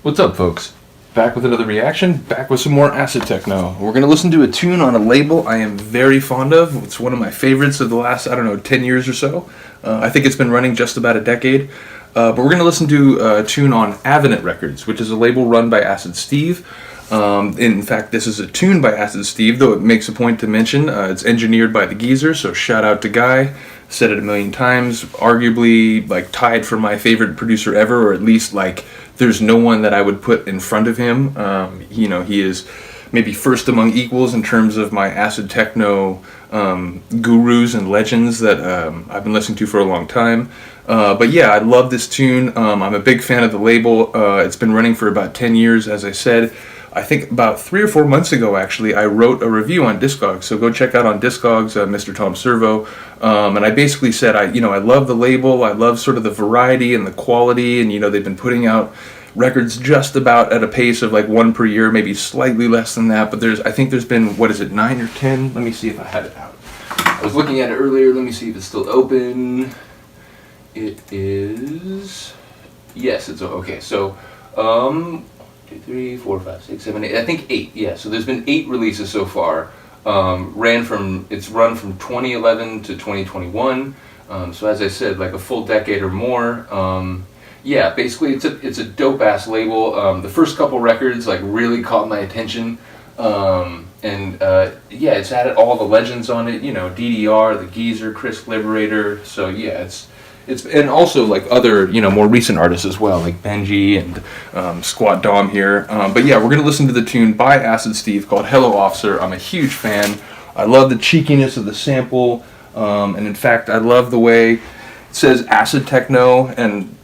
What's up, folks? Back with another reaction, back with some more acid techno. We're going to listen to a tune on a label I am very fond of. It's one of my favorites of the last, 10 years or so. I think it's been running just about a decade. But we're going to listen to a tune on Avenant Records, which is a label run by Acid Steve. In fact, this is a tune by Acid Steve, though it makes a point to mention it's engineered by the Geezer, so shout out to Guy. Said it a million times, arguably tied for my favorite producer ever, or at least there's no one that I would put in front of him. He is maybe first among equals in terms of my acid techno gurus and legends that I've been listening to for a long time. But yeah, I love this tune. I'm a big fan of the label. It's been running for about 10 years, as I said. I think about 3 or 4 months ago, actually, I wrote a review on Discogs. So go check out on Discogs, Mr. Tom Servo. And I basically said, I love the label. I love sort of the variety and the quality. And, they've been putting out records just about at a pace of one per year, maybe slightly less than that. But I think there's been, 9 or 10? Let me see if I had it out. I was looking at it earlier. Let me see if it's still open. It is. Yes, it's okay. So, 2, 3, 4, 5, 6, 7, 8. I think 8. Yeah. So there's been 8 releases so far. It's run from 2011 to 2021. So as I said, a full decade or more. Yeah, basically it's a dope ass label. The first couple records really caught my attention. Yeah, it's added all the legends on it. DDR, the Geezer, Chris Liberator. So yeah, it's and also other more recent artists as well, like Benji and Squat Dom here. But yeah, we're gonna listen to the tune by Acid Steve called "Hello Officer." I'm a huge fan. I love the cheekiness of the sample, and in fact, I love the way it says acid techno and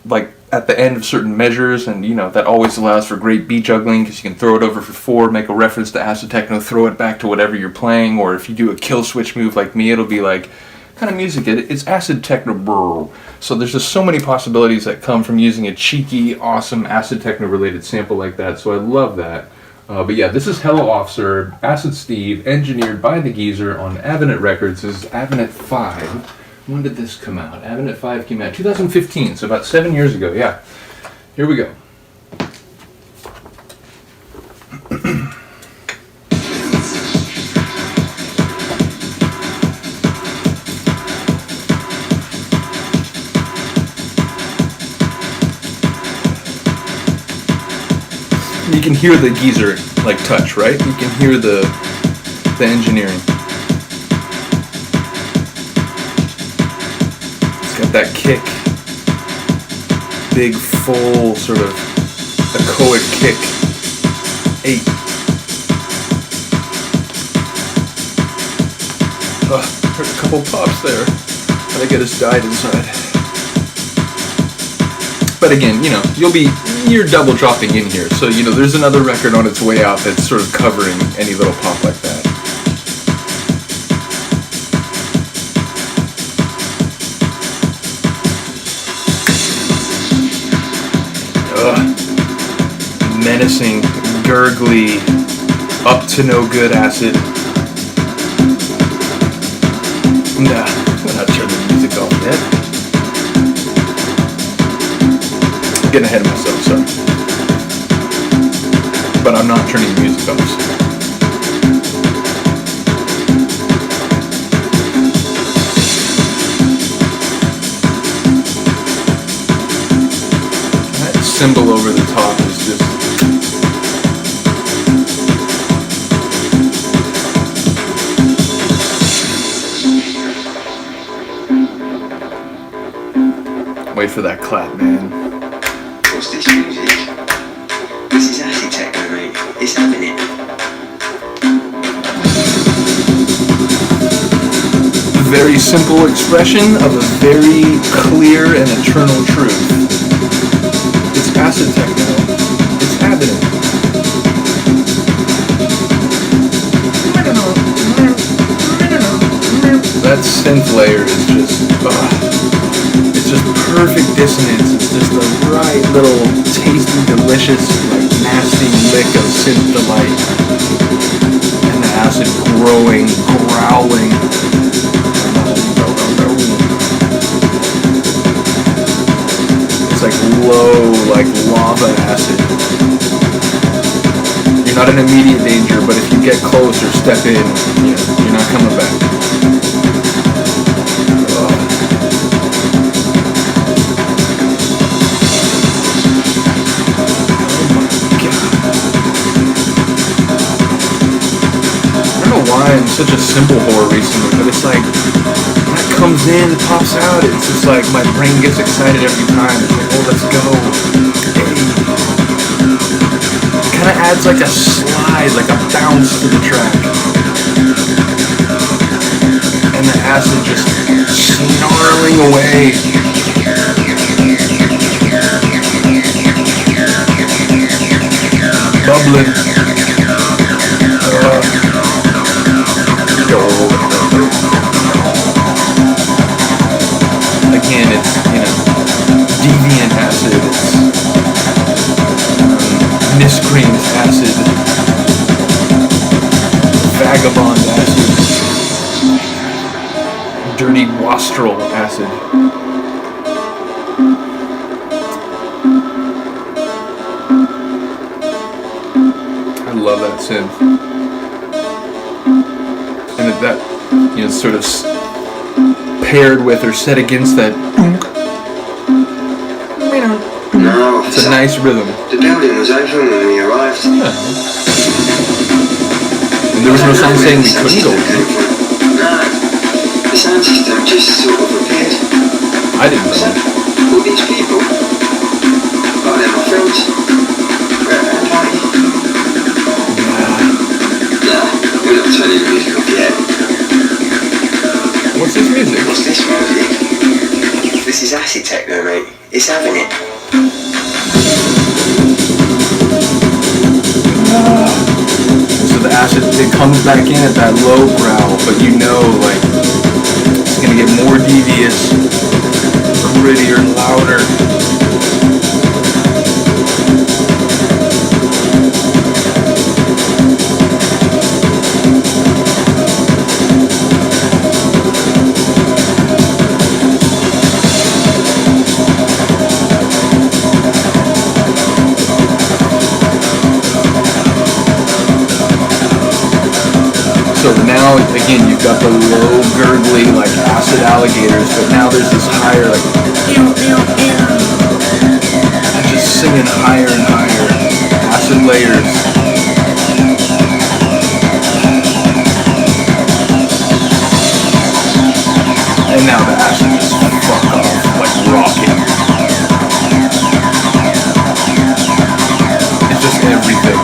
at the end of certain measures, and that always allows for great beat juggling because you can throw it over for 4, make a reference to acid techno, throw it back to whatever you're playing, or if you do a kill switch move like me, it'll be kind of music. It's acid techno, bro. So there's just so many possibilities that come from using a cheeky, awesome acid techno related sample like that. So I love that. But yeah, this is Hello Officer, Acid Steve, engineered by the Geezer on Avenant Records. This is Avenant 5. When did this come out? Avenant 5 came out 2015, so about 7 years ago. Yeah. Here we go. You can hear the Geezer touch, right? You can hear the engineering. It's got that kick, big full sort of echoic kick. 8. Heard a couple pops there. I think I just died inside. But again, you're double dropping in here, so there's another record on its way out that's sort of covering any little pop like that. Menacing, gurgly, up to no good acid. Nah, we're not turning the music off yet. Getting ahead of myself, sorry. But I'm not turning the music off. That cymbal over the top is just... Wait for that clap, man. What's this music? This is acid techno, mate. It's Avenant. Very simple expression of a very clear and eternal truth. It's acid techno. It's Avenant. That synth layer is just... It's just perfect dissonance. It's just the right little tasty, delicious, nasty lick of synth delight. And the acid growing, growling. It's low, lava acid. not an immediate danger, but if you get close or step in, you're not coming back. Why I'm such a simple horror recently, but it's like that comes in, pops out, it's just like my brain gets excited every time. It's like, oh, let's go. Hey. Kind of adds like a slide, like a bounce to the track. And the acid just snarling away. Bubbling. Again, it's, deviant acid, it's miscreant acid, vagabond acid, dirty wastrel acid. I love that synth. And that, sort of paired with or set against that. No, it's a nice rhythm. The building was open when we arrived. Yeah. And there was no sign saying we couldn't go. No, the sound system just sort of appeared. I didn't know. All these people? Oh, they're my friends. Where are they? Nah, we're not turning the music off yet. What's this music? What's this music? This is acid techno, mate. It's having it. So the acid, it comes back in at that low growl, but like, it's gonna get more devious, grittier, louder. So now, again, you've got the low, gurgly, like acid alligators, but now there's this higher, like, just singing higher and higher, acid layers. And now the acid just fuck off, like rocking. It's just everything.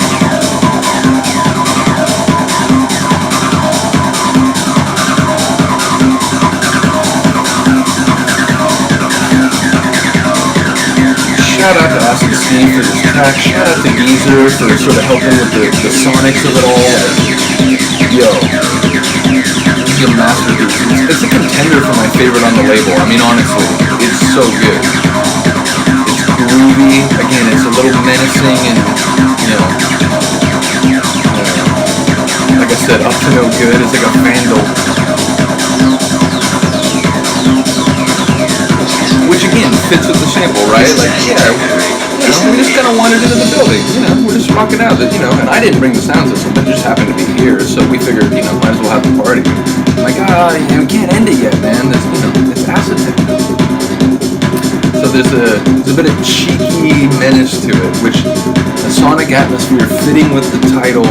Shout out to Acid Steve for this track. Shout out to Geezer for sort of helping with the sonics of it all. Yo, this is a masterpiece. It's a contender for my favorite on the label. I mean, honestly, it's so good. It's groovy. Again, it's a little menacing and, like I said, up to no good. It's like a vandal. Which again fits with the sample, right? Like, we just kind of wandered into the building, we're just rocking out, and I didn't bring the sound system, it just happened to be here, so we figured, might as well have the party. I'm like, you can't end it yet, man, it's acid techno. So there's a bit of cheeky menace to it, which a sonic atmosphere fitting with the title,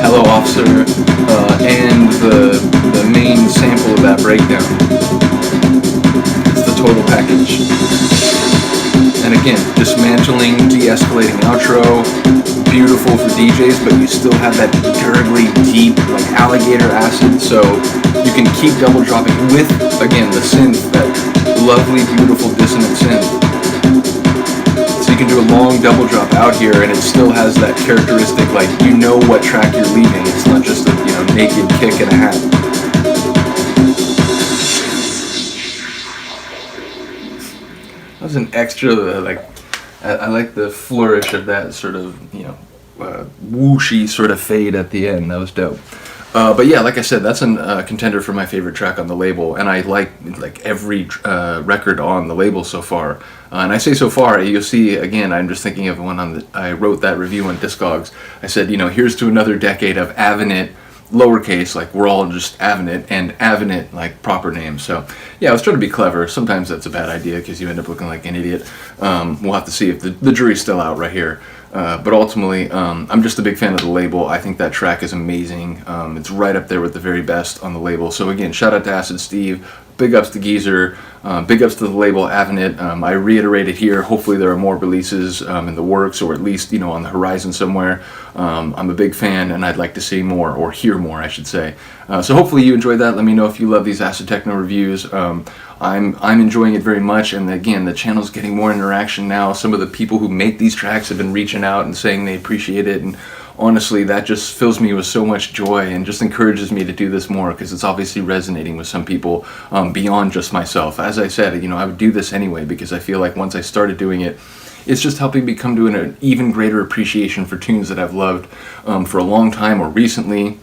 Hello Officer, and the main sample of that breakdown. Total package. And again, dismantling, de-escalating outro, beautiful for DJs, but you still have that gurgly, deep, like alligator acid, so you can keep double dropping with, again, the synth, that lovely, beautiful, dissonant synth. So you can do a long double drop out here, and it still has that characteristic, like, what track you're leaving. It's not just a, naked kick and a hat. That was an extra, I like the flourish of that sort of, whooshy sort of fade at the end. That was dope. But yeah, like I said, that's a contender for my favorite track on the label, and I like every record on the label so far. And I say so far, you'll see again. I'm just thinking of one I wrote that review on Discogs. I said, here's to another decade of Avenit, lowercase, like we're all just Avenit, and Avenit like proper names. So yeah, I was trying to be clever. Sometimes that's a bad idea because you end up looking like an idiot. We'll have to see if the jury's still out right here. But ultimately, I'm just a big fan of the label. I think that track is amazing. It's right up there with the very best on the label. So again, shout out to Acid Steve. Big ups to Geezer. Big ups to the label Avenit. I reiterate it here. Hopefully there are more releases in the works, or at least on the horizon somewhere. I'm a big fan, and I'd like to see more, or hear more, I should say. So hopefully you enjoyed that. Let me know if you love these acid techno reviews. I'm enjoying it very much, and again, the channel's getting more interaction now. Some of the people who make these tracks have been reaching out and saying they appreciate it, and honestly, that just fills me with so much joy and just encourages me to do this more, because it's obviously resonating with some people beyond just myself. As I said, I would do this anyway because I feel like once I started doing it, it's just helping me come to an even greater appreciation for tunes that I've loved for a long time or recently.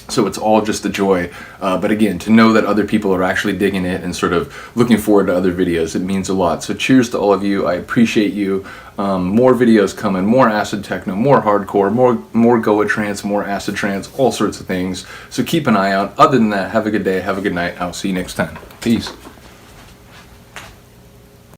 So it's all just a joy. But again, to know that other people are actually digging it and sort of looking forward to other videos, it means a lot. So cheers to all of you. I appreciate you. More videos coming, more acid techno, more hardcore, more Goa trance, more acid trance, all sorts of things. So keep an eye out. Other than that, have a good day, have a good night. I'll see you next time. Peace.